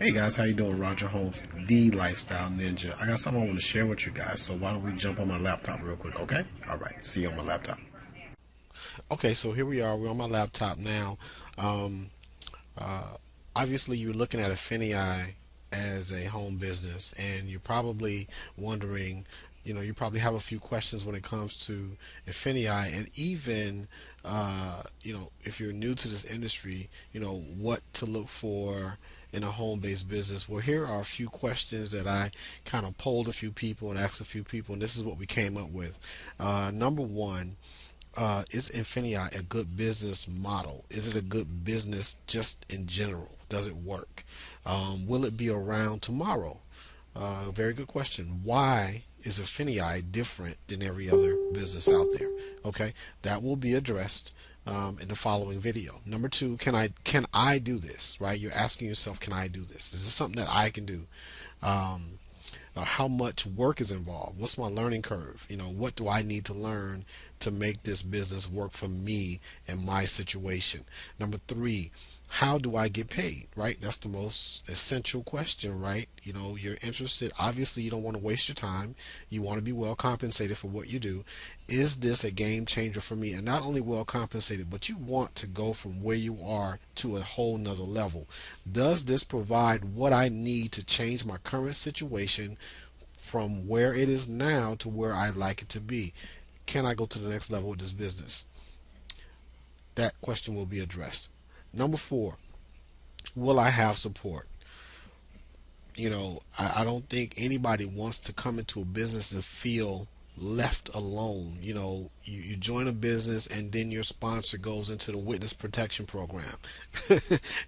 Hey guys, how you doing? Roger Holmes, the Lifestyle Ninja. I got something I want to share with you guys, so why don't we jump on my laptop real quick, okay? All right, see you on my laptop. Okay, so here we are. We're on my laptop now. Um, uh, Obviously, you're looking at INFINii as a home business, and you're probably wondering, you probably have a few questions when it comes to INFINii, and even, if you're new to this industry, what to look for in a home-based business. Well, here are a few questions that I kind of polled a few people and asked a few people, and this is what we came up with. Number one, is INFINii a good business model? Is it a good business just in general? Does it work? Will it be around tomorrow? Very good question. Why is INFINii different than every other business out there? Okay, that will be addressed in the following video. Number two, can I do this? Right? You're asking yourself, can I do this? Is this something that I can do? Um, how much work is involved? What's my learning curve? What do I need to learn to make this business work for me and my situation? Number three, how do I get paid? Right? That's the most essential question, right? You're interested. Obviously, you don't want to waste your time. You want to be well compensated for what you do. Is this a game changer for me? And not only well compensated, but you want to go from where you are to a whole nother level. Does this provide what I need to change my current situation from where it is now to where I'd like it to be? Can I go to the next level with this business? That question will be addressed. Number four, will I have support? I don't think anybody wants to come into a business and feel left alone. You join a business and then your sponsor goes into the witness protection program.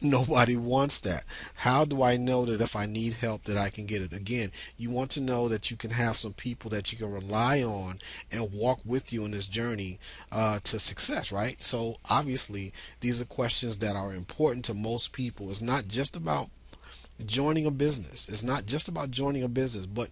Nobody wants that. How do I know that if I need help that I can get it? Again, you want to know that you can have some people that you can rely on and walk with you in this journey to success, right? So obviously these are questions that are important to most people. It's not just about joining a business. It's not just about joining a business, but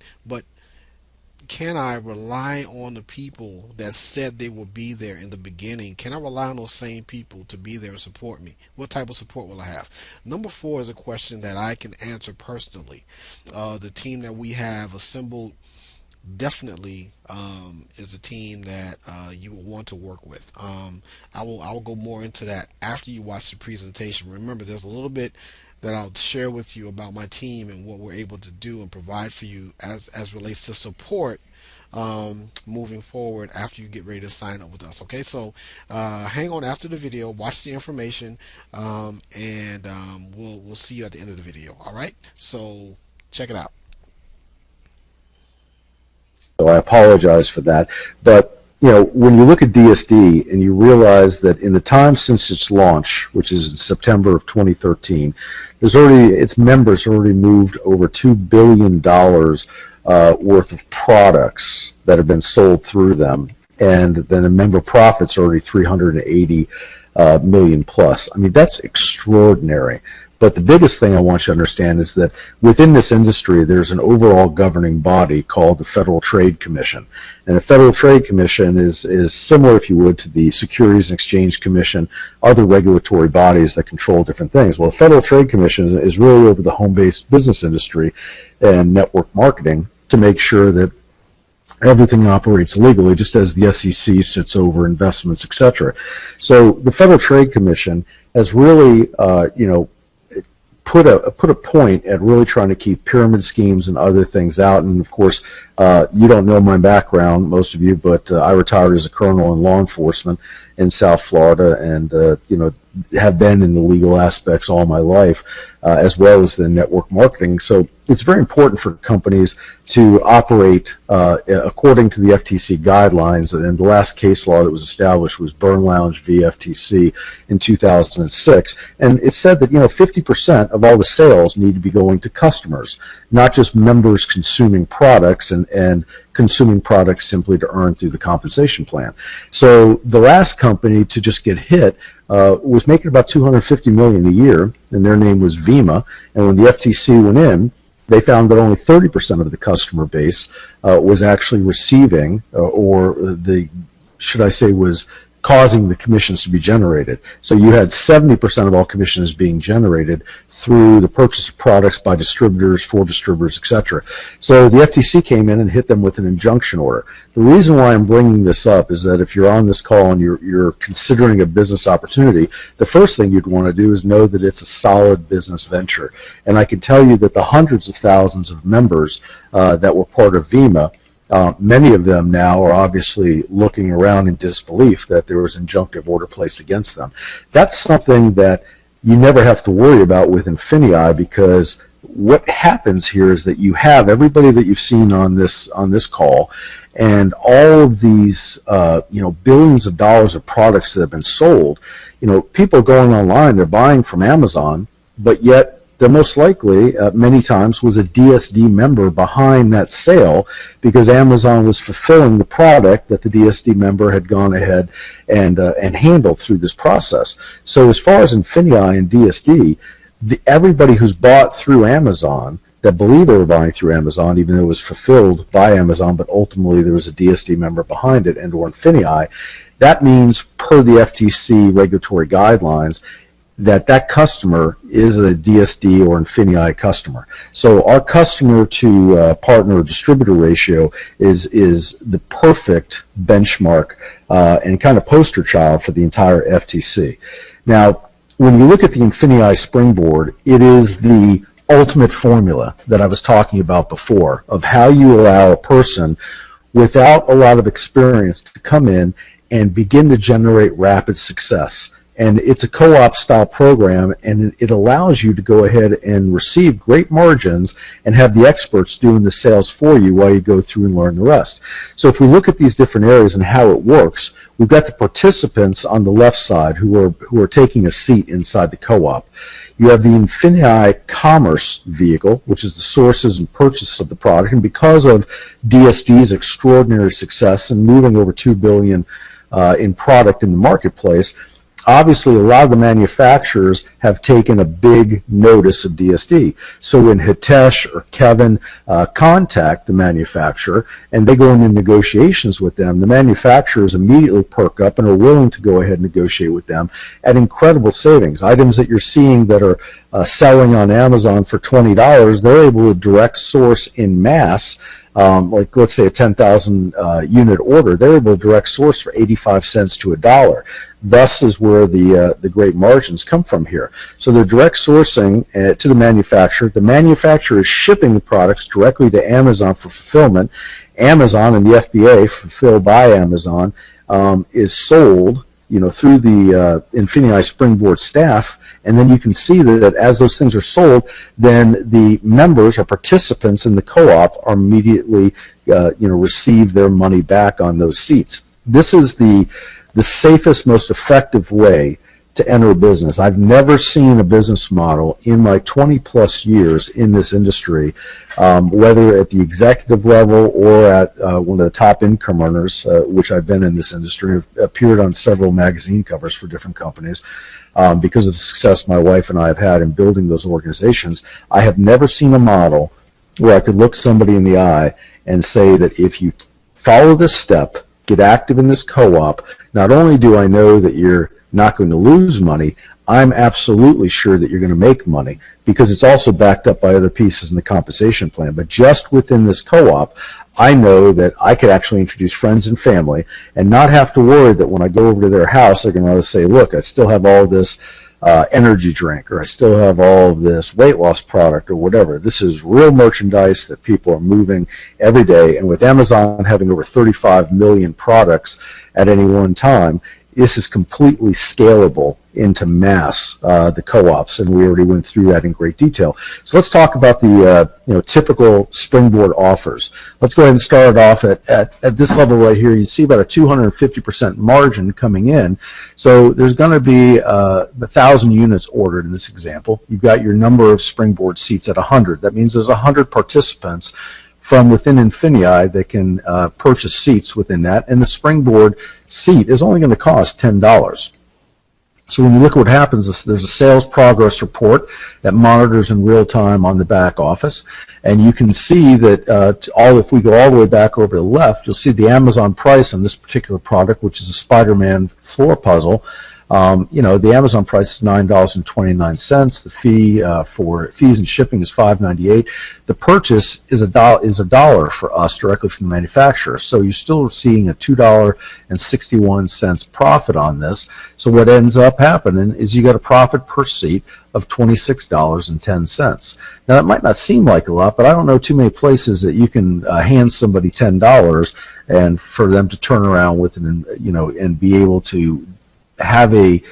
can I rely on the people that said they will be there in the beginning? Can I rely on those same people to be there and support me? What type of support will I have? Number four is a question that I can answer personally. The team that we have assembled definitely is a team that you will want to work with. I will go more into that after you watch the presentation. Remember, there's a little bit that I'll share with you about my team and what we're able to do and provide for you as relates to support moving forward after you get ready to sign up with us. Okay, so hang on after the video, watch the information, and we'll see you at the end of the video. All right, so check it out. So I apologize for that. But when you look at DSD and you realize that in the time since its launch, which is in September of 2013, its members have already moved over $2 billion worth of products that have been sold through them, and then the member profits are already 380 million plus. I mean, that's extraordinary. But the biggest thing I want you to understand is that within this industry, there's an overall governing body called the Federal Trade Commission. And the Federal Trade Commission is similar, if you would, to the Securities and Exchange Commission, other regulatory bodies that control different things. Well, the Federal Trade Commission is really over the home-based business industry and network marketing to make sure that everything operates legally, just as the SEC sits over investments, etc. So the Federal Trade Commission has really, put a point at really trying to keep pyramid schemes and other things out. And of course, you don't know my background, most of you, but I retired as a colonel in law enforcement in South Florida, and have been in the legal aspects all my life, as well as the network marketing. So it's very important for companies to operate according to the FTC guidelines. And the last case law that was established was Burn Lounge v. FTC in 2006. And it said that 50% of all the sales need to be going to customers, not just members consuming products and consuming products simply to earn through the compensation plan. So the last company to just get hit was making about $250 million a year, and their name was Vima. And when the FTC went in, they found that only 30% of the customer base was actually receiving, or should I say, was causing the commissions to be generated. So you had 70% of all commissions being generated through the purchase of products by distributors, for distributors, etc. So the FTC came in and hit them with an injunction order. The reason why I'm bringing this up is that if you're on this call and you're considering a business opportunity, the first thing you'd want to do is know that it's a solid business venture. And I can tell you that the hundreds of thousands of members that were part of VIMA, many of them now are obviously looking around in disbelief that there was injunctive order placed against them. That's something that you never have to worry about with INFINii, because what happens here is that you have everybody that you've seen on this call, and all of these billions of dollars of products that have been sold. People are going online, they're buying from Amazon, but yet there most likely, many times, was a DSD member behind that sale, because Amazon was fulfilling the product that the DSD member had gone ahead and handled through this process. So as far as INFINii and DSD, everybody who's bought through Amazon, that believe they were buying through Amazon, even though it was fulfilled by Amazon, but ultimately there was a DSD member behind it, and or INFINii, that means, per the FTC regulatory guidelines, that customer is a DSD or INFINii customer. So our customer to partner distributor ratio is the perfect benchmark and kind of poster child for the entire FTC. Now, when you look at the INFINii Springboard, it is the ultimate formula that I was talking about before, of how you allow a person without a lot of experience to come in and begin to generate rapid success. And it's a co-op style program, and it allows you to go ahead and receive great margins and have the experts doing the sales for you while you go through and learn the rest. So if we look at these different areas and how it works, we've got the participants on the left side who are taking a seat inside the co-op. You have the INFINii Commerce vehicle, which is the sources and purchase of the product, and because of DSD's extraordinary success and moving over $2 billion in product in the marketplace, obviously, a lot of the manufacturers have taken a big notice of DSD. So when Hitesh or Kevin contact the manufacturer and they go into negotiations with them, the manufacturers immediately perk up and are willing to go ahead and negotiate with them at incredible savings. Items that you're seeing that are selling on Amazon for $20, they're able to direct source in mass. Like let's say a 10,000 unit order, they're able to direct source for 85 cents to $1. Thus is where the great margins come from here. So they're direct sourcing to the manufacturer. The manufacturer is shipping the products directly to Amazon for fulfillment. Amazon and the FBA, fulfilled by Amazon, is sold through the INFINii Springboard staff, and then you can see that as those things are sold, then the members or participants in the co-op are immediately receive their money back on those seats. This is the safest, most effective way to enter a business. I've never seen a business model in my 20 plus years in this industry, whether at the executive level or at one of the top income earners, which I've been in this industry. I've appeared on several magazine covers for different companies because of the success my wife and I have had in building those organizations. I have never seen a model where I could look somebody in the eye and say that if you follow this step, get active in this co-op, not only do I know that you're not going to lose money, I'm absolutely sure that you're going to make money, because it's also backed up by other pieces in the compensation plan. But just within this co-op, I know that I could actually introduce friends and family and not have to worry that when I go over to their house, they're going to say, look, I still have all this energy drink, or I still have all of this weight loss product, or whatever. This is real merchandise that people are moving every day. And with Amazon having over 35 million products at any one time, this is completely scalable into mass, the co-ops, and we already went through that in great detail. So let's talk about the typical Springboard offers. Let's go ahead and start it off at this level right here. You see about a 250% margin coming in. So there's going to be 1,000 units ordered in this example. You've got your number of Springboard seats at 100. That means there's 100 participants from within INFINii that can purchase seats within that, and the Springboard seat is only going to cost $10. So when you look at what happens, there's a sales progress report that monitors in real time on the back office, and you can see that if we go all the way back over to the left, you'll see the Amazon price on this particular product, which is a Spider-Man floor puzzle. The Amazon price is $9.29. The fee for fees and shipping is $5.98. The purchase is $1 for us directly from the manufacturer. So you're still seeing a $2.61 profit on this. So what ends up happening is you get a profit per seat of $26.10. Now that might not seem like a lot, but I don't know too many places that you can hand somebody $10 and for them to turn around with it and be able to have a,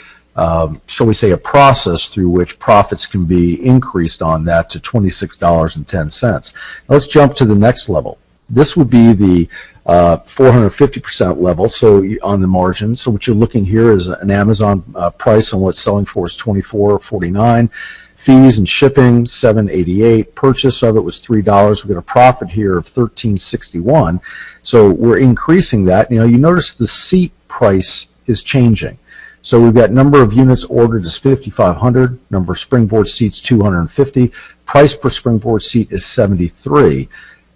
shall we say, a process through which profits can be increased on that to $26.10. Now let's jump to the next level. This would be the 450% level, so on the margin. So what you're looking here is an Amazon price on what's selling for is $24.49. Fees and shipping $7.88. Purchase of it was $3. We get a profit here of $13.61. So we're increasing that. You notice the seat price is changing. So we've got number of units ordered is 5,500, number of springboard seats 250, price per springboard seat is 73.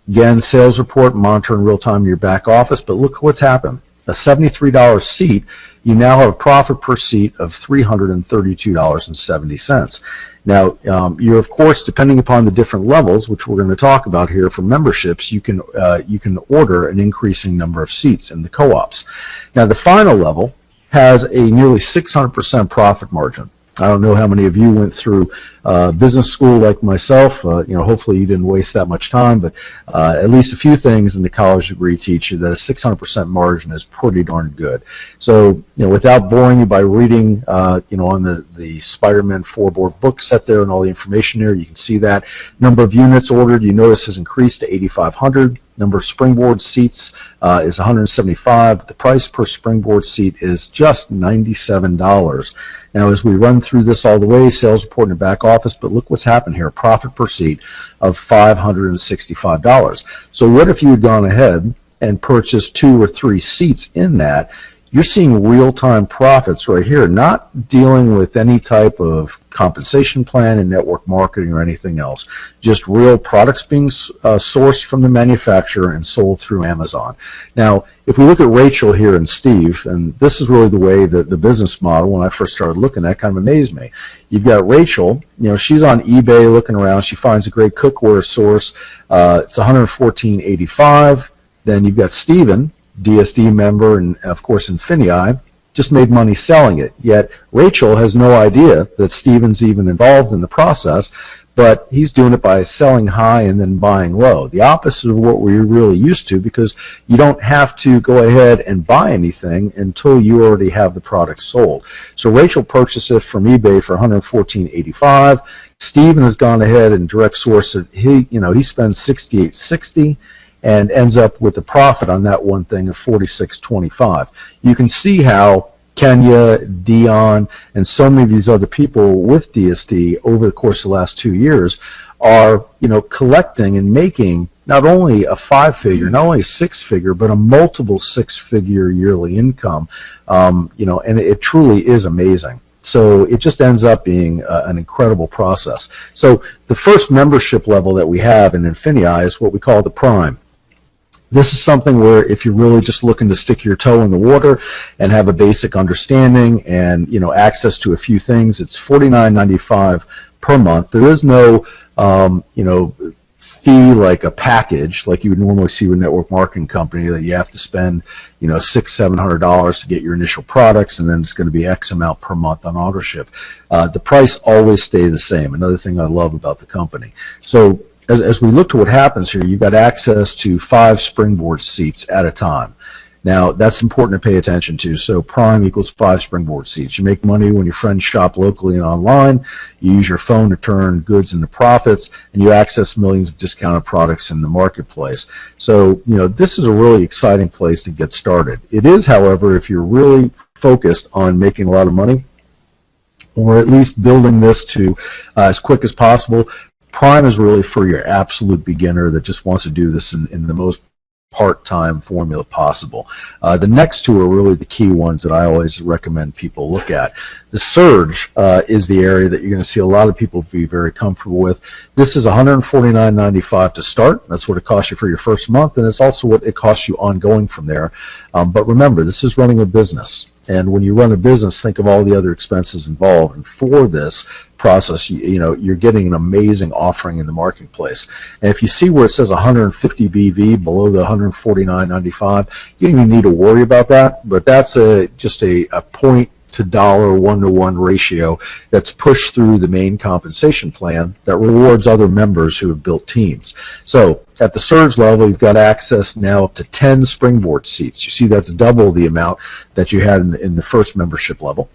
Again, sales report, monitor in real time in your back office, but look what's happened. A $73 seat, you now have a profit per seat of $332.70. Now, you're of course, depending upon the different levels, which we're going to talk about here for memberships, you can order an increasing number of seats in the co-ops. Now, the final level has a nearly 600% profit margin. I don't know how many of you went through business school like myself. Hopefully you didn't waste that much time, but at least a few things in the college degree teach you that a 600% margin is pretty darn good. So, without boring you by reading, on the Spider-Man 4-board book set there and all the information there, you can see that number of units ordered, you notice, has increased to 8,500. Number of springboard seats is 175. The price per springboard seat is just $97. Now, as we run through this all the way, sales report in the back office, but look what's happened here, profit per seat of $565. So what if you had gone ahead and purchased 2 or 3 seats in that? You're seeing real-time profits right here, not dealing with any type of compensation plan and network marketing or anything else. Just real products being sourced from the manufacturer and sold through Amazon. Now, if we look at Rachel here and Steve, and this is really the way that the business model, when I first started looking at it, kind of amazed me. You've got Rachel, she's on eBay looking around. She finds a great cookware source. It's $114.85. Then you've got Steven, DSD member, and of course INFINii, just made money selling it. Yet Rachel has no idea that Steven's even involved in the process, but he's doing it by selling high and then buying low. The opposite of what we're really used to, because you don't have to go ahead and buy anything until you already have the product sold. So Rachel purchased it from eBay for $114.85. Steven has gone ahead and direct sourced it. He spends $68.60. and ends up with a profit on that one thing of $46.25. You can see how Kenya, Dion, and so many of these other people with DSD over the course of the last 2 years are, collecting and making not only a 5-figure, not only a 6-figure, but a multiple 6-figure yearly income. And it truly is amazing. So it just ends up being an incredible process. So the first membership level that we have in INFINii is what we call the Prime. This is something where if you're really just looking to stick your toe in the water and have a basic understanding and access to a few things, it's $49.95 per month. There is no fee like a package like you would normally see with a network marketing company that you have to spend $600-700 to get your initial products, and then it's going to be X amount per month on auto-ship. The price always stays the same. Another thing I love about the company. So as we look to what happens here, you've got access to 5 springboard seats at a time. Now, that's important to pay attention to. So Prime equals 5 springboard seats. You make money when your friends shop locally and online. You use your phone to turn goods into profits, and you access millions of discounted products in the marketplace. So, this is a really exciting place to get started. It is, however, if you're really focused on making a lot of money, or at least building this to as quick as possible, Prime is really for your absolute beginner that just wants to do this in the most part-time formula possible. The next two are really the key ones that I always recommend people look at. The surge is the area that you're going to see a lot of people be very comfortable with. This is $149.95 to start. That's what it costs you for your first month, and it's also what it costs you ongoing from there. But remember, this is running a business. And when you run a business, think of all the other expenses involved. And for this process, you're getting an amazing offering in the marketplace. And if you see where it says 150 BV below the 149.95, you don't even need to worry about that. But that's just a point to dollar one-to-one ratio that's pushed through the main compensation plan that rewards other members who have built teams. So at the surge level, you've got access now up to 10 springboard seats. You see that's double the amount that you had in the first membership level.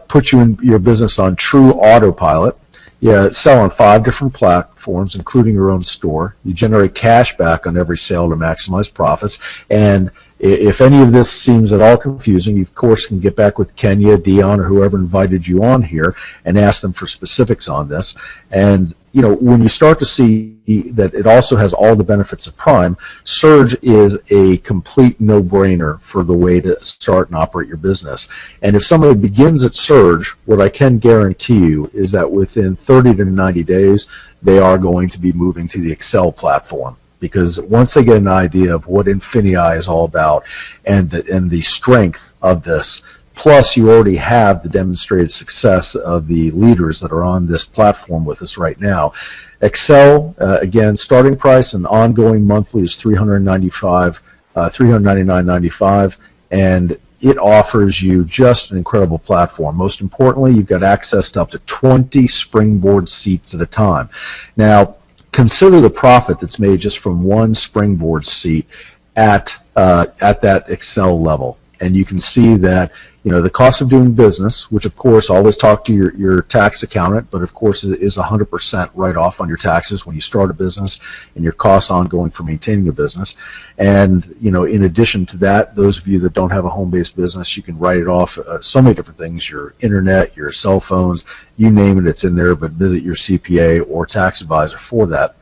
Puts you in your business on true autopilot. You sell on 5 different platforms, including your own store. You generate cash back on every sale to maximize profits. And if any of this seems at all confusing, you of course can get back with Kenya, Dion, or whoever invited you on here and ask them for specifics on this. And when you start to see that it also has all the benefits of Prime, Surge is a complete no-brainer for the way to start and operate your business. And if somebody begins at Surge, what I can guarantee you is that within 30 to 90 days, they are going to be moving to the Excel platform. Because once they get an idea of what INFINii is all about and the strength of this, plus you already have the demonstrated success of the leaders that are on this platform with us right now. Excel, again, starting price and ongoing monthly is $399.95, and it offers you just an incredible platform. Most importantly, you've got access to up to 20 springboard seats at a time. Now, consider the profit that's made just from one springboard seat at that Excel level. And you can see that the cost of doing business, which of course always talk to your tax accountant, but of course it is 100% write-off on your taxes when you start a business and your costs ongoing for maintaining a business. And in addition to that, those of you that don't have a home-based business, you can write it off so many different things, your internet, your cell phones, you name it, it's in there, but visit your CPA or tax advisor for that.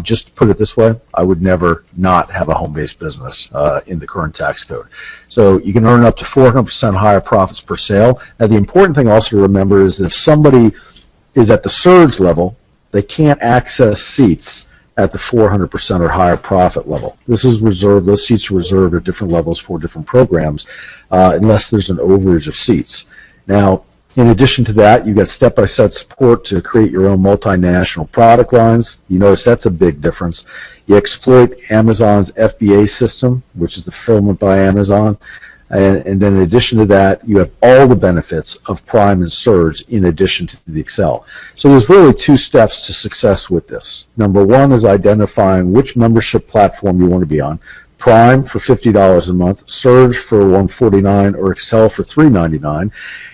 Just to put it this way, I would never not have a home-based business in the current tax code. So you can earn up to 400% higher profits per sale. Now the important thing also to remember is if somebody is at the surge level, they can't access seats at the 400% or higher profit level. This is reserved, those seats are reserved at different levels for different programs unless there's an overage of seats. Now, in addition to that, you've got step-by-step support to create your own multinational product lines. You notice that's a big difference. You exploit Amazon's FBA system, which is the fulfillment by Amazon. And then in addition to that, you have all the benefits of Prime and Surge in addition to the Excel. So there's really 2 steps to success with this. Number 1 is identifying which membership platform you want to be on. Prime for $50 a month, Surge for $149, or Excel for $399.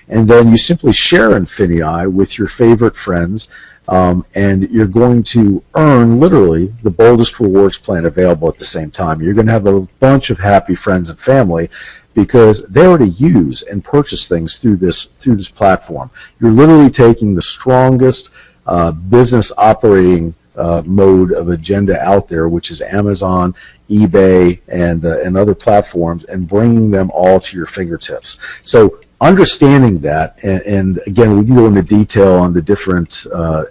And then you simply share INFINii with your favorite friends, and you're going to earn literally the boldest rewards plan available at the same time. You're going to have a bunch of happy friends and family because they already use and purchase things through this platform. You're literally taking the strongest business operating mode of agenda out there, which is Amazon, eBay, and other platforms, and bringing them all to your fingertips. So understanding that, and again, we can go into detail on the different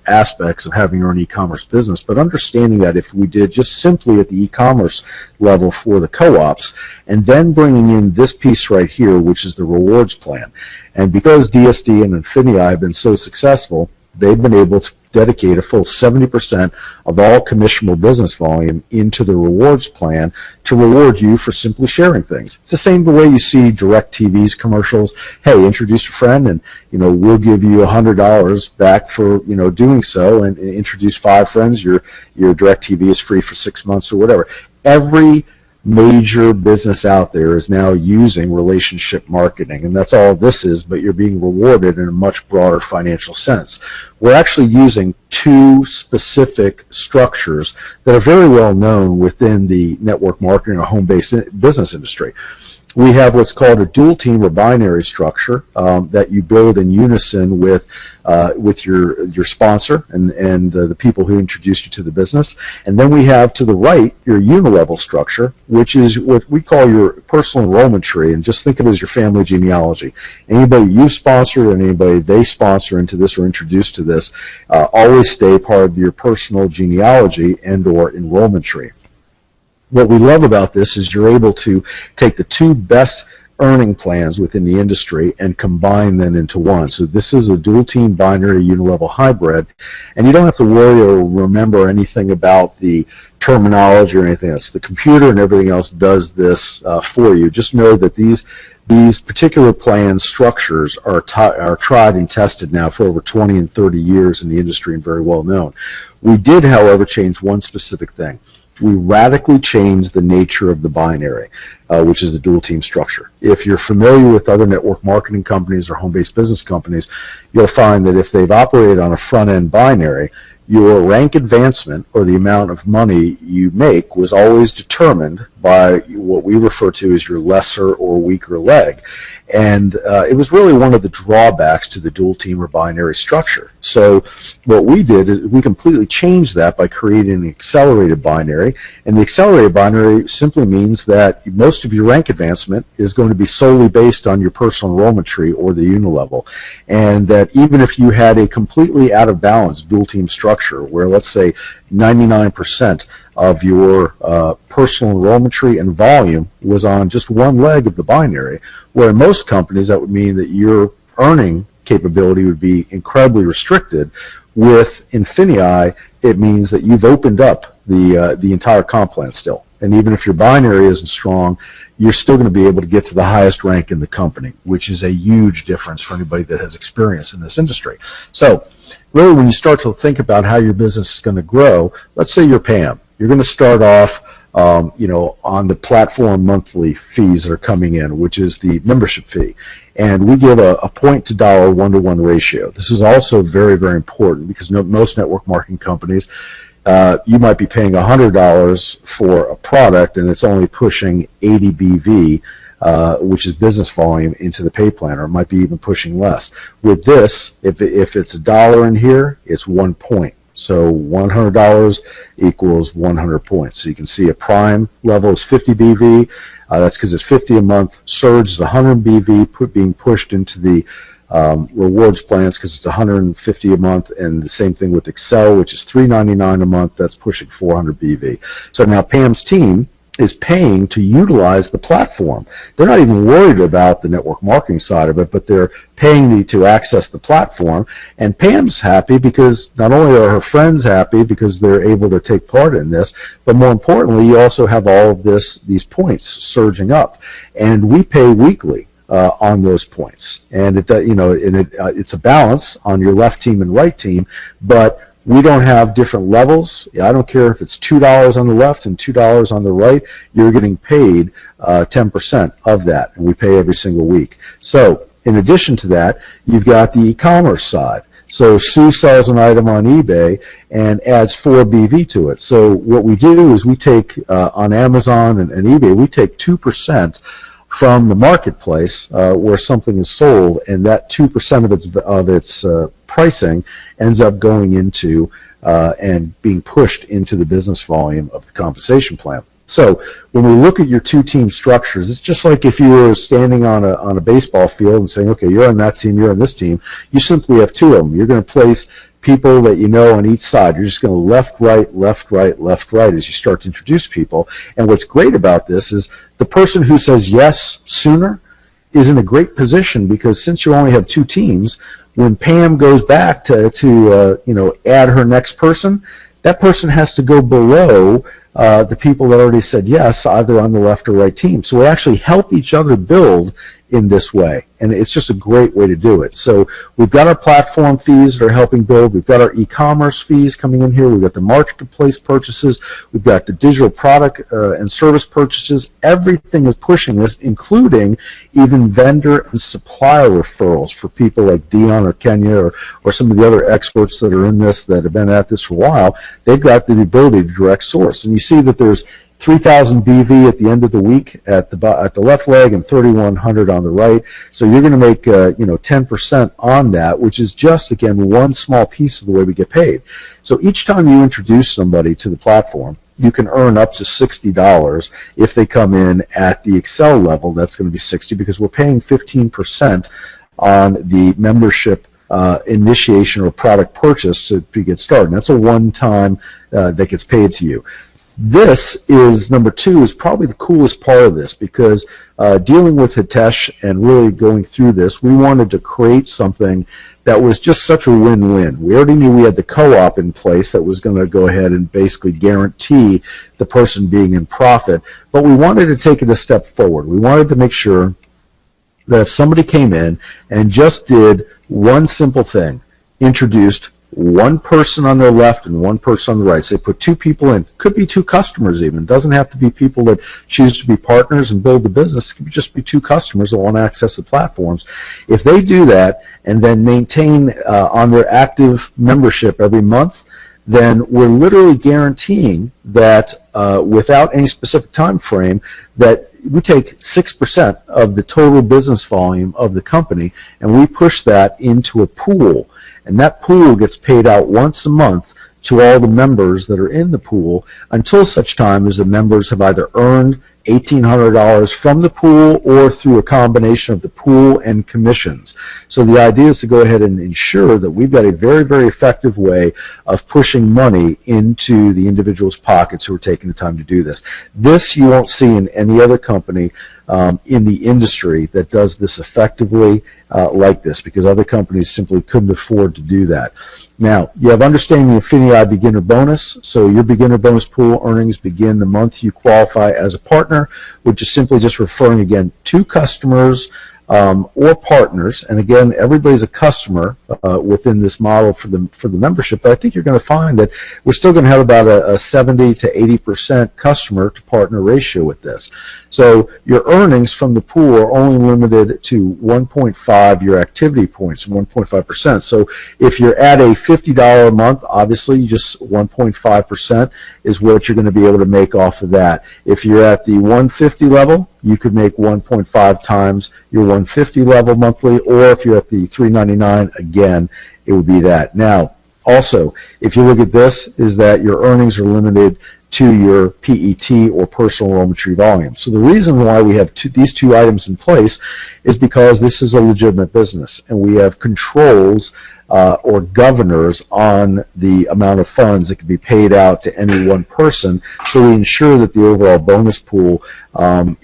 aspects of having your own e-commerce business, but understanding that if we did just simply at the e-commerce level for the co-ops, and then bringing in this piece right here, which is the rewards plan. And because DSD and INFINii have been so successful, they've been able to dedicate a full 70% of all commissionable business volume into the rewards plan to reward you for simply sharing things. It's the same way you see DirecTV's commercials. Hey, introduce a friend and we'll give you $100 back for doing so, and introduce 5 friends, your DirecTV is free for 6 months or whatever. Every major business out there is now using relationship marketing, and that's all this is, but you're being rewarded in a much broader financial sense. We're actually using 2 specific structures that are very well known within the network marketing or home-based business industry. we have what's called a dual team or binary structure that you build in unison with your sponsor and the people who introduced you to the business. And then we have to the right your unilevel structure, which is what we call your personal enrollment tree. And just think of it as your family genealogy. Anybody you sponsor and anybody they sponsor into this or introduced to this always stay part of your personal genealogy and or enrollment tree. What we love about this is you're able to take the two best earning plans within the industry and combine them into one. So this is a dual team binary unilevel hybrid, and you don't have to worry or remember anything about the terminology or anything else. The computer and everything else does this for you. Just know that these particular plan structures are tried and tested now for over 20 and 30 years in the industry and very well known. We did, however, change one specific thing. We radically changed the nature of the binary, which is the dual team structure. If you're familiar with other network marketing companies or home-based business companies, you'll find that if they've operated on a front-end binary, your rank advancement or the amount of money you make was always determined by what we refer to as your lesser or weaker leg. And it was really one of the drawbacks to the dual team or binary structure. So what we did is we completely changed that by creating an accelerated binary. And the accelerated binary simply means that most of your rank advancement is going to be solely based on your personal enrollment tree or the unilevel. And that even if you had a completely out of balance dual team structure where, let's say, 99% of your personal enrollment tree and volume was on just one leg of the binary, where in most companies that would mean that your earning capability would be incredibly restricted. With INFINii, it means that you've opened up the entire comp plan still. And even if your binary isn't strong, you're still going to be able to get to the highest rank in the company, which is a huge difference for anybody that has experience in this industry. So really, when you start to think about how your business is going to grow, let's say you're Pam. You're going to start off on the platform monthly fees that are coming in, which is the membership fee. And we give a point to dollar one-to-one ratio. This is also very, very important because most network marketing companies, you might be paying $100 for a product and it's only pushing 80 BV, which is business volume, into the pay plan, or it might be even pushing less. With this, if it's $1 in here, it's 1 point. So $100 equals 100 points. So you can see a prime level is 50 BV. That's because it's 50 a month. Surge is 100 BV being pushed into the rewards plans because it's 150 a month, and the same thing with Excel, which is $399 a month. That's pushing 400 BV. So now Pam's team is paying to utilize the platform. They're not even worried about the network marketing side of it, but they're paying to access the platform. And Pam's happy because not only are her friends happy because they're able to take part in this, but more importantly, you also have all of these points surging up. And we pay weekly on those points. And it's a balance on your left team and right team, but we don't have different levels. I don't care if it's $2 on the left and $2 on the right. You're getting paid 10% of that, and we pay every single week. So in addition to that, you've got the e-commerce side. So Sue sells an item on eBay and adds 4 BV to it. So what we do is we take, on Amazon and eBay, we take 2% from the marketplace where something is sold, and that 2% of its pricing ends up going into and being pushed into the business volume of the compensation plan. So when we look at your two-team structures, it's just like if you were standing on a baseball field and saying, okay, you're on that team, you're on this team. You simply have two of them. You're going to place people that you know on each side. You're just going to left, right, left, right, left, right as you start to introduce people. And what's great about this is the person who says yes sooner is in a great position, because since you only have two teams, when Pam goes back to add her next person, that person has to go below the people that already said yes, either on the left or right team. So we actually help each other build in this way, and it's just a great way to do it. So we've got our platform fees that are helping build, we've got our e-commerce fees coming in here, we've got the marketplace purchases, we've got the digital product and service purchases. Everything is pushing this, including even vendor and supplier referrals for people like Dion or Kenya or some of the other experts that are in this that have been at this for a while. They've got the ability to direct source, and you see that there's 3,000 BV at the end of the week at the left leg and 3,100 on the right. So you're going to make 10% on that, which is just, again, one small piece of the way we get paid. So each time you introduce somebody to the platform, you can earn up to $60. If they come in at the Excel level, that's going to be 60 because we're paying 15% on the membership initiation or product purchase to get started. And that's a one-time that gets paid to you. This is, number two, is probably the coolest part of this because dealing with Hitesh and really going through this, we wanted to create something that was just such a win-win. We already knew we had the co-op in place that was going to go ahead and basically guarantee the person being in profit, but we wanted to take it a step forward. We wanted to make sure that if somebody came in and just did one simple thing, introduced one person on their left and one person on the right. So they put two people in. Could be two customers even. It doesn't have to be people that choose to be partners and build the business. It could just be two customers that want to access the platforms. If they do that and then maintain on their active membership every month, then we're literally guaranteeing that without any specific time frame that we take 6% of the total business volume of the company and we push that into a pool. And that pool gets paid out once a month to all the members that are in the pool until such time as the members have either earned $1,800 from the pool or through a combination of the pool and commissions. So the idea is to go ahead and ensure that we've got a very, very effective way of pushing money into the individual's pockets who are taking the time to do this. This you won't see in any other company in the industry that does this effectively like this, because other companies simply couldn't afford to do that. Now, you have understanding the INFINii beginner bonus. So your beginner bonus pool earnings begin the month you qualify as a partner, which is simply just referring, again, to customers or partners. And again, everybody's a customer within this model for the membership. But I think you're going to find that we're still going to have about a 70 to 80% customer to partner ratio with this. So your earnings from the pool are only limited to 1.5 your activity points, 1.5%. So if you're at a $50 a month, obviously just 1.5% is what you're going to be able to make off of that. If you're at the 150 level, you could make 1.5 times your 150 level monthly, or if you're at the 399, again, it would be that. Now, also, if you look at this, is that your earnings are limited to your PET or personal enrollment tree volume. So the reason why we have these two items in place is because this is a legitimate business, and we have controls or governors on the amount of funds that can be paid out to any one person, so we ensure that the overall bonus pool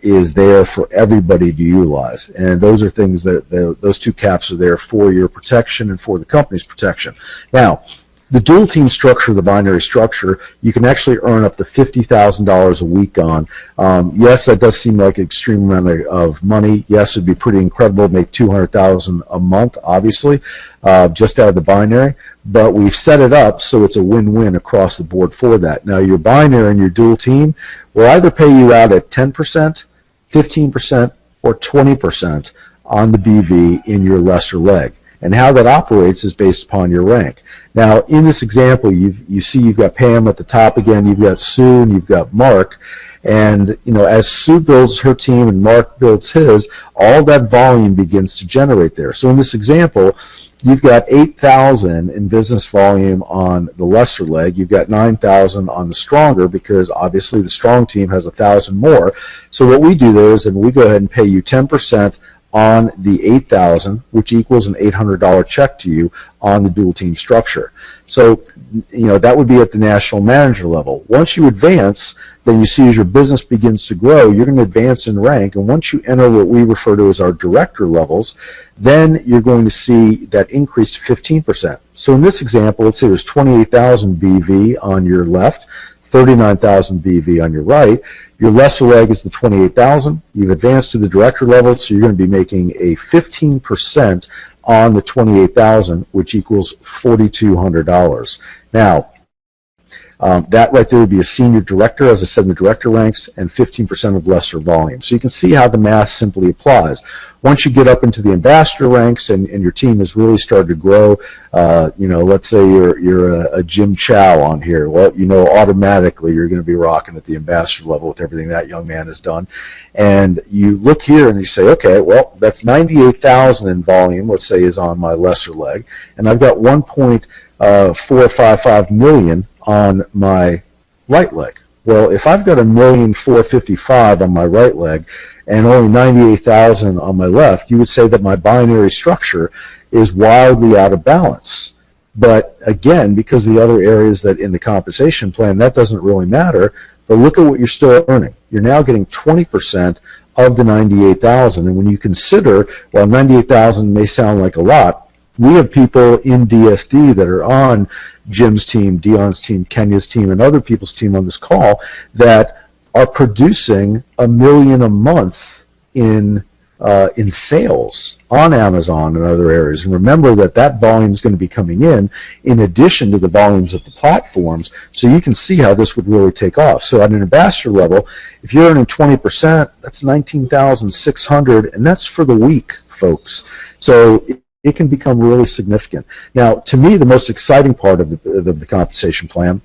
is there for everybody to utilize. And those are things that those two caps are there for your protection and for the company's protection. Now, the dual team structure, the binary structure, you can actually earn up to $50,000 a week on. Yes, that does seem like an extreme amount of money. Yes, it'd be pretty incredible to make $200,000 a month, obviously, just out of the binary. But we've set it up so it's a win-win across the board for that. Now, your binary and your dual team will either pay you out at 10%, 15%, or 20% on the BV in your lesser leg. And how that operates is based upon your rank. Now, in this example, you see you've got Pam at the top again, you've got Sue, and you've got Mark. And as Sue builds her team and Mark builds his, all that volume begins to generate there. So in this example, you've got 8,000 in business volume on the lesser leg. You've got 9,000 on the stronger, because obviously the strong team has 1,000 more. So what we do there is, and we go ahead and pay you 10% on the 8,000, which equals an $800 check to you on the dual team structure. So, that would be at the national manager level. Once you advance, then you see as your business begins to grow, you're going to advance in rank, and once you enter what we refer to as our director levels, then you're going to see that increase to 15%. So in this example, let's say there's 28,000 BV on your left, 39,000 BV on your right. Your lesser leg is the 28,000. You've advanced to the director level, so you're going to be making a 15% on the 28,000, which equals $4,200. Now, That right there would be a senior director, as I said, in the director ranks, and 15% of lesser volume. So you can see how the math simply applies. Once you get up into the ambassador ranks and your team has really started to grow, let's say you're a Jim Chow on here. Well, automatically you're going to be rocking at the ambassador level with everything that young man has done. And you look here and you say, okay, well, that's 98,000 in volume, let's say, is on my lesser leg, and I've got 1.455 million on my right leg. Well, if I've got 1,455,000 on my right leg and only 98,000 on my left, you would say that my binary structure is wildly out of balance. But again, because of the other areas that in the compensation plan, that doesn't really matter. But look at what you're still earning. You're now getting 20% of the 98,000. And when you consider, while 98,000 may sound like a lot, we have people in DSD that are on Jim's team, Dion's team, Kenya's team, and other people's team on this call that are producing $1 million a month in sales on Amazon and other areas. And remember that volume is going to be coming in addition to the volumes of the platforms. So you can see how this would really take off. So at an ambassador level, if you're earning 20%, that's 19,600, and that's for the week, folks. So it can become really significant. Now, to me, the most exciting part of the compensation plan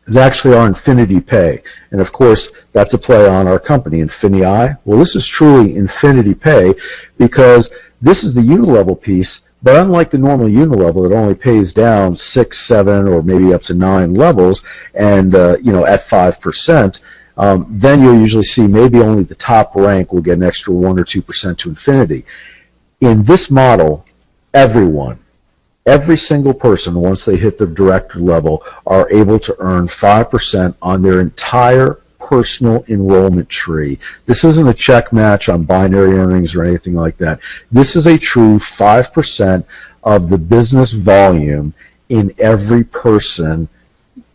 is actually our INFINII Pay. And of course, that's a play on our company, INFINii. Well, this is truly INFINII Pay because this is the unilevel piece, but unlike the normal unilevel that only pays down 6, 7, or maybe up to 9 levels, and at 5%, then you'll usually see maybe only the top rank will get an extra 1 or 2% to infinity. In this model, every single person, once they hit the director level, are able to earn 5% on their entire personal enrollment tree. This isn't a check match on binary earnings or anything like that. This is a true 5% of the business volume in every person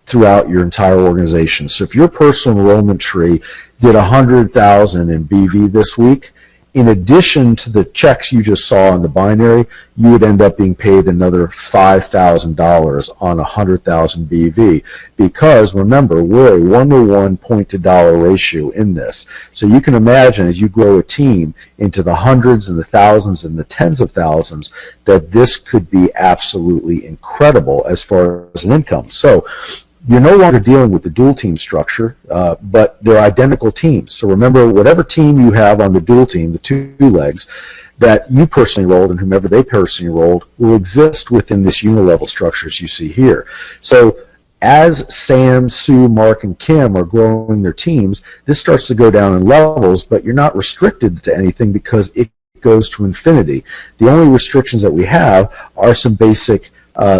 throughout your entire organization. So if your personal enrollment tree did 100,000 in BV this week, in addition to the checks you just saw on the binary, you would end up being paid another $5,000 on 100,000 BV because, remember, we're a 1-to-1 point-to-dollar ratio in this. So you can imagine as you grow a team into the hundreds and the thousands and the tens of thousands that this could be absolutely incredible as far as an income. So you're no longer dealing with the dual team structure, but they're identical teams. So remember, whatever team you have on the dual team, the two legs, that you personally rolled and whomever they personally rolled will exist within this unilevel structure as you see here. So as Sam, Sue, Mark, and Kim are growing their teams, this starts to go down in levels, but you're not restricted to anything because it goes to infinity. The only restrictions that we have are some basic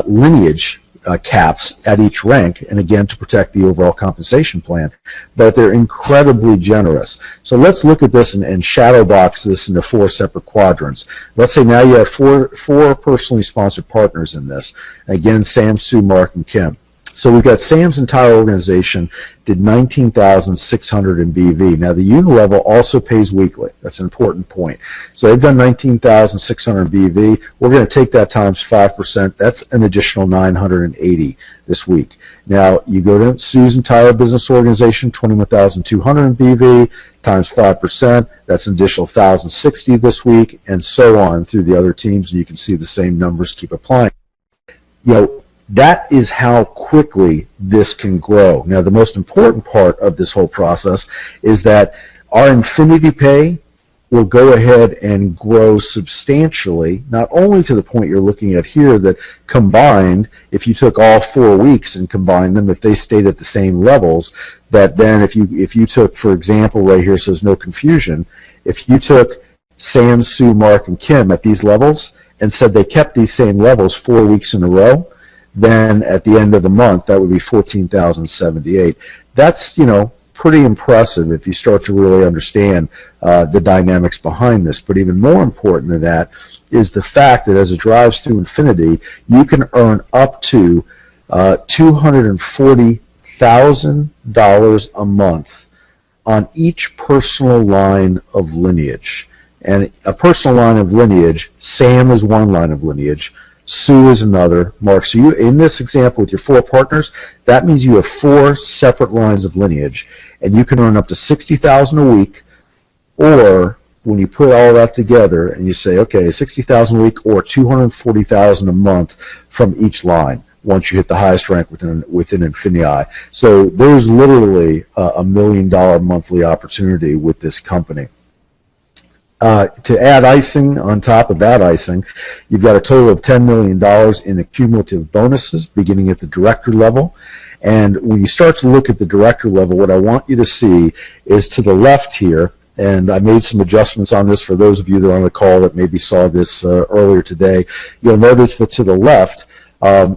lineage caps at each rank, and again to protect the overall compensation plan, but they're incredibly generous. So let's look at this and shadow box this into 4 separate quadrants. Let's say now you have four personally sponsored partners in this. Again, Sam, Sue, Mark, and Kim. So we've got Sam's entire organization did 19,600 in BV. Now the unilevel also pays weekly. That's an important point. So they've done 19,600 in BV. We're going to take that times 5%. That's an additional 980 this week. Now you go to Sue's entire business organization, 21,200 in BV times 5%. That's an additional 1,060 this week, and so on through the other teams. And you can see the same numbers keep applying. That is how quickly this can grow. Now, the most important part of this whole process is that our INFINII Pay will go ahead and grow substantially, not only to the point you're looking at here that combined, if you took all 4 weeks and combined them, if they stayed at the same levels, that then if you took, for example, right here says no confusion, if you took Sam, Sue, Mark, and Kim at these levels and said they kept these same levels 4 weeks in a row, then at the end of the month, that would be 14,078. That's, pretty impressive if you start to really understand the dynamics behind this. But even more important than that is the fact that as it drives through infinity, you can earn up to $240,000 a month on each personal line of lineage. And a personal line of lineage, Sam is one line of lineage, Sue is another. Mark, so you, in this example with your 4 partners, that means you have 4 separate lines of lineage, and you can earn up to $60,000 a week, or when you put all that together and you say, okay, $60,000 a week or $240,000 a month from each line once you hit the highest rank within INFINii. So there's literally a $1 million monthly opportunity with this company. To add icing on top of that icing, you've got a total of $10 million in accumulative bonuses beginning at the director level. And when you start to look at the director level, what I want you to see is to the left here, and I made some adjustments on this for those of you that are on the call that maybe saw this earlier today. You'll notice that to the left,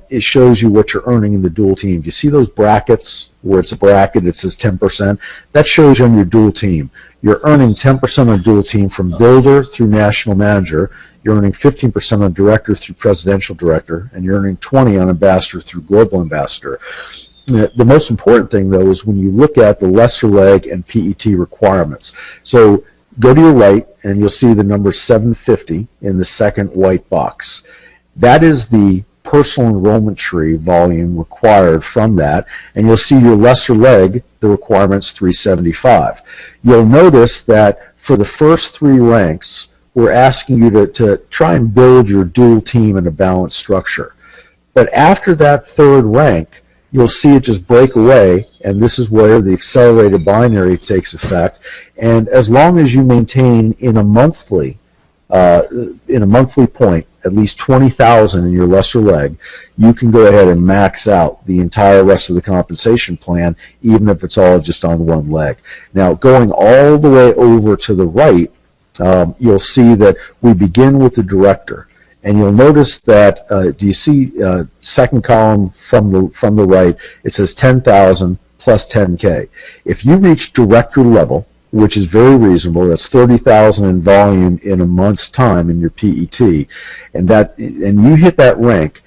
it shows you what you're earning in the dual team. You see those brackets where it's a bracket, it says 10%? That shows you on your dual team. You're earning 10% on dual team from builder through national manager. You're earning 15% on director through presidential director, and you're earning 20 on ambassador through global ambassador. The most important thing, though, is when you look at the lesser leg and PET requirements. So go to your right, and you'll see the number 750 in the second white box. That is the personal enrollment tree volume required from that, and you'll see your lesser leg, the requirement's 375. You'll notice that for the first 3 ranks, we're asking you to try and build your dual team in a balanced structure. But after that 3rd rank, you'll see it just break away, and this is where the accelerated binary takes effect. And as long as you maintain in a monthly point at least 20,000 in your lesser leg, you can go ahead and max out the entire rest of the compensation plan, even if it's all just on one leg. Now, going all the way over to the right, you'll see that we begin with the director. And you'll notice that, do you see second column from the right, it says 10,000 plus 10K. If you reach director level, which is very reasonable, that's 30,000 in volume in a month's time in your PET, and you hit that rank,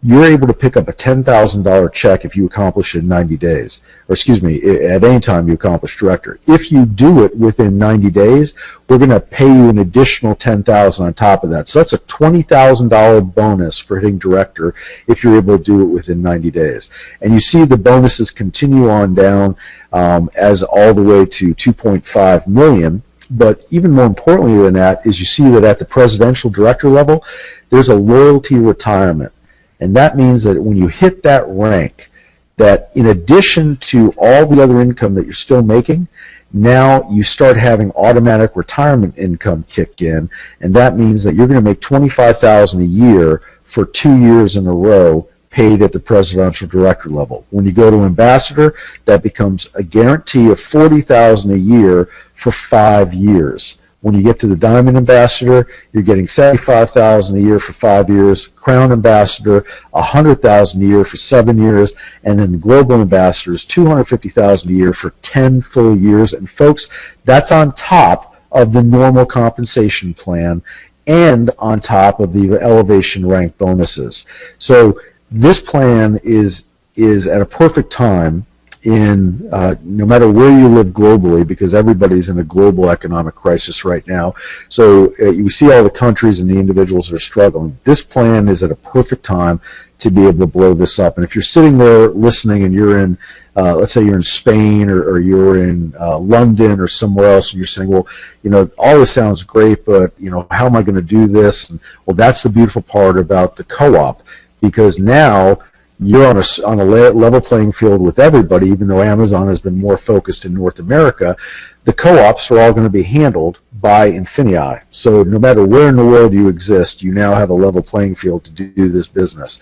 you're able to pick up a $10,000 check if you accomplish it in 90 days. Or excuse me, at any time you accomplish director. If you do it within 90 days, we're going to pay you an additional $10,000 on top of that. So that's a $20,000 bonus for hitting director if you're able to do it within 90 days. And you see the bonuses continue on down as all the way to 2.5 million. But even more importantly than that is you see that at the presidential director level, there's a loyalty retirement. And that means that when you hit that rank, that in addition to all the other income that you're still making, now you start having automatic retirement income kick in, and that means that you're going to make $25,000 a year for 2 years in a row paid at the presidential director level. When you go to ambassador, that becomes a guarantee of $40,000 a year for 5 years. When you get to the Diamond Ambassador, you're getting $75,000 a year for 5 years. Crown Ambassador, $100,000 a year for 7 years, and then Global Ambassadors, $250,000 a year for 10 full years. And folks, that's on top of the normal compensation plan and on top of the elevation rank bonuses. So this plan is at a perfect time in no matter where you live globally, because everybody's in a global economic crisis right now. So you see all the countries and the individuals that are struggling. This plan is at a perfect time to be able to blow this up. And if you're sitting there listening and you're in, let's say you're in Spain or you're in London or somewhere else, and you're saying, well, you know, all this sounds great, but, you know, how am I going to do this? And, well, that's the beautiful part about the co-op, because now you're on a level playing field with everybody. Even though Amazon has been more focused in North America, the co-ops are all going to be handled by INFINii. So no matter where in the world you exist, you now have a level playing field to do this business.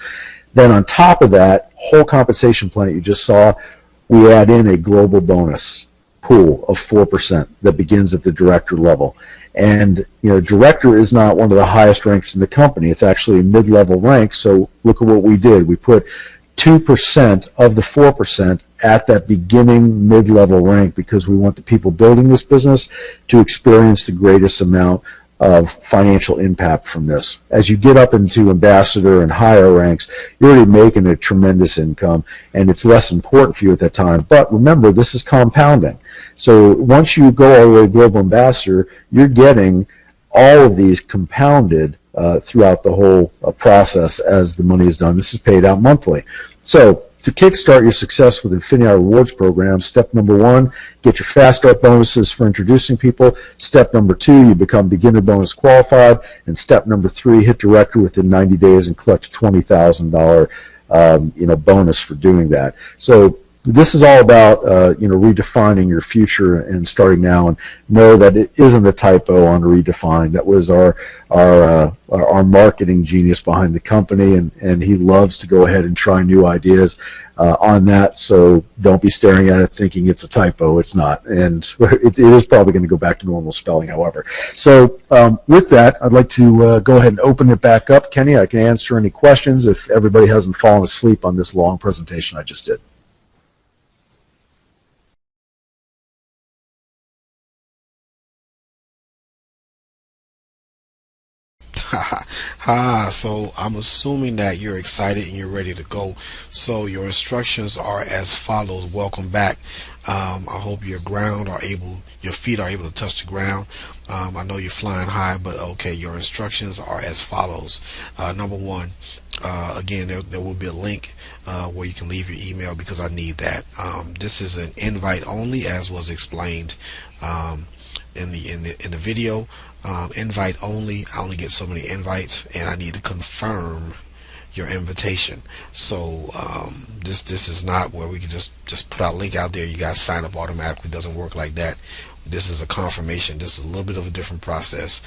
Then on top of that whole compensation plan that you just saw, we add in a global bonus pool of 4% that begins at the director level. And, you know, director is not one of the highest ranks in the company. It's actually a mid-level rank. So look at what we did. We put 2% of the 4% at that beginning mid-level rank, because we want the people building this business to experience the greatest amount of financial impact from this. As you get up into ambassador and higher ranks, you're already making a tremendous income, and it's less important for you at that time. But remember, this is compounding. So once you go all the way to global ambassador, you're getting all of these compounded throughout the whole process as the money is done. This is paid out monthly. So to kickstart your success with INFINii Rewards program, step number 1, get your fast start bonuses for introducing people. Step number 2, you become beginner bonus qualified. And step number 3, hit directory within 90 days and collect a $20,000 bonus for doing that. So this is all about redefining your future and starting now, and know that it isn't a typo on redefine. That was our marketing genius behind the company, and he loves to go ahead and try new ideas on that. So don't be staring at it thinking it's a typo. It's not, and it is probably going to go back to normal spelling, however. So with that, I'd like to go ahead and open it back up. Kenny, I can answer any questions if everybody hasn't fallen asleep on this long presentation I just did. So I'm assuming that you're excited and you're ready to go. So your instructions are as follows. Welcome back. I hope your feet are able to touch the ground. I know you're flying high, but okay, your instructions are as follows. Number 1, again, there will be a link where you can leave your email because I need that. This is an invite only, as was explained in the video. Invite only. I only get so many invites, and I need to confirm your invitation. So this is not where we can just put our link out there. You guys sign up automatically. It doesn't work like that. This is a confirmation. This is a little bit of a different process.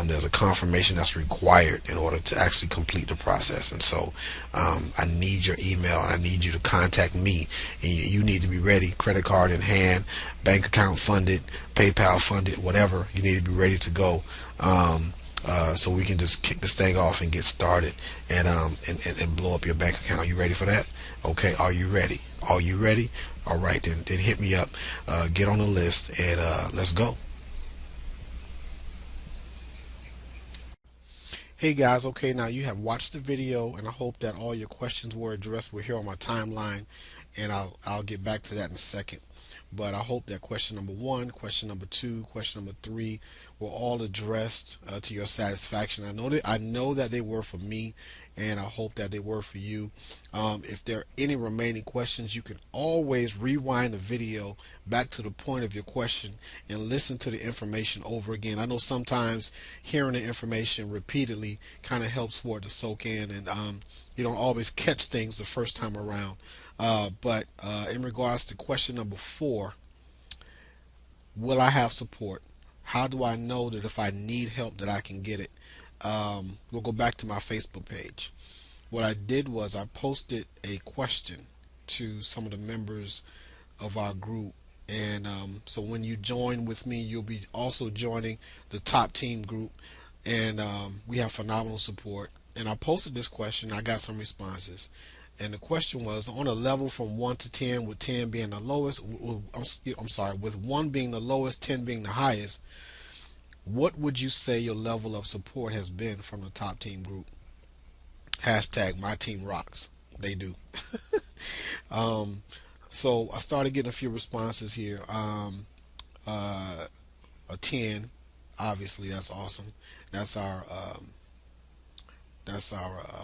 There's a confirmation that's required in order to actually complete the process. And so I need your email, and I need you to contact me. And you need to be ready, credit card in hand, bank account funded, PayPal funded, whatever. You need to be ready to go. So we can just kick this thing off and get started and blow up your bank account. You ready for that? Okay, are you ready? Are you ready? All right, then hit me up, get on the list, and let's go. Hey guys, okay, now you have watched the video, and I hope that all your questions were addressed. We're here on my timeline, and I'll get back to that in a second. But I hope that question number 1, question number 2, question number 3 were all addressed to your satisfaction. I know that they were for me, and I hope that they were for you. If there are any remaining questions, you can always rewind the video back to the point of your question and listen to the information over again. I know sometimes hearing the information repeatedly kind of helps for it to soak in, and you don't always catch things the first time around. But in regards to question number 4, will I have support? How do I know that if I need help that I can get it? We'll go back to my Facebook page. What I did was I posted a question to some of the members of our group, and so when you join with me, you'll be also joining the top team group, and we have phenomenal support. And I posted this question. I got some responses. And the question was, on a level from 1 to 10, with 10 being the lowest, I'm sorry, with 1 being the lowest, 10 being the highest, what would you say your level of support has been from the top team group? Hashtag my team rocks. They do. So I started getting a few responses here. A 10, obviously that's awesome. That's our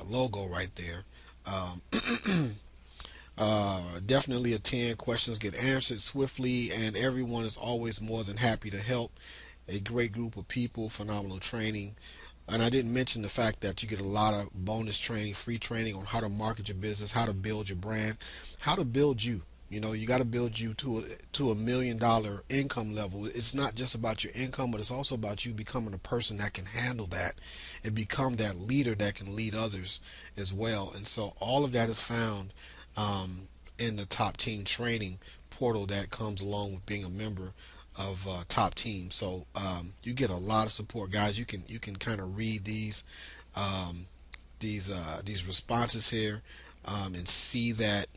logo right there. Definitely a 10. Questions get answered swiftly, and everyone is always more than happy to help. A great group of people, phenomenal training. And I didn't mention the fact that you get a lot of bonus training, free training on how to market your business, how to build your brand, how to build you. You got to build you to a $1 million income level. It's not just about your income, but it's also about you becoming a person that can handle that and become that leader that can lead others as well. And so all of that is found in the top team training portal that comes along with being a member of top team. So you get a lot of support, guys. You can kind of read these responses here and see that.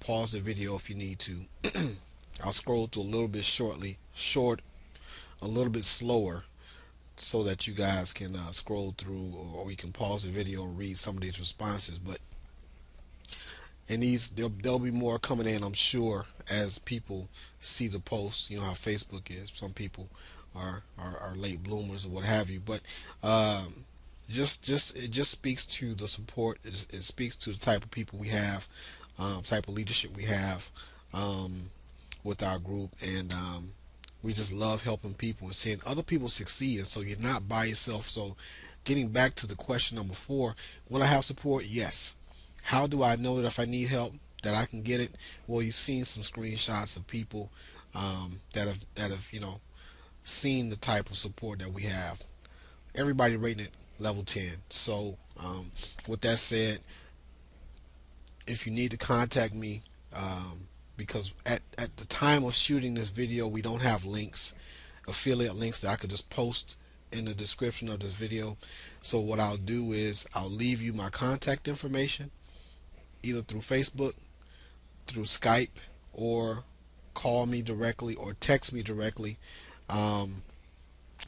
Pause the video if you need to. I'll scroll to a little bit a little bit slower, so that you guys can scroll through, or you can pause the video and read some of these responses. But there'll be more coming in, I'm sure, as people see the posts. You know how Facebook is. Some people are late bloomers or what have you. But it just speaks to the support. It speaks to the type of people we have, type of leadership we have um, with our group, and we just love helping people and seeing other people succeed. And so you're not by yourself. So getting back to the question number 4, will I have support? Yes. How do I know that if I need help that I can get it? Well, you've seen some screenshots of people that have seen the type of support that we have. Everybody rating it level 10. So with that said, if you need to contact me, because at the time of shooting this video, we don't have links, affiliate links that I could just post in the description of this video. So what I'll do is I'll leave you my contact information either through Facebook, through Skype, or call me directly or text me directly, and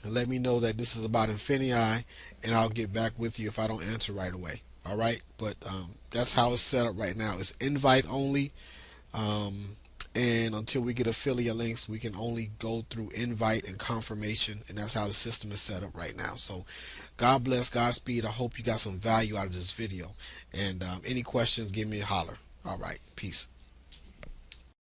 let me know that this is about INFINii, and I'll get back with you if I don't answer right away. All right, but that's how it's set up right now. It's invite only, and until we get affiliate links, we can only go through invite and confirmation, and that's how the system is set up right now. So God bless, Godspeed. I hope you got some value out of this video, and any questions, give me a holler. All right, peace.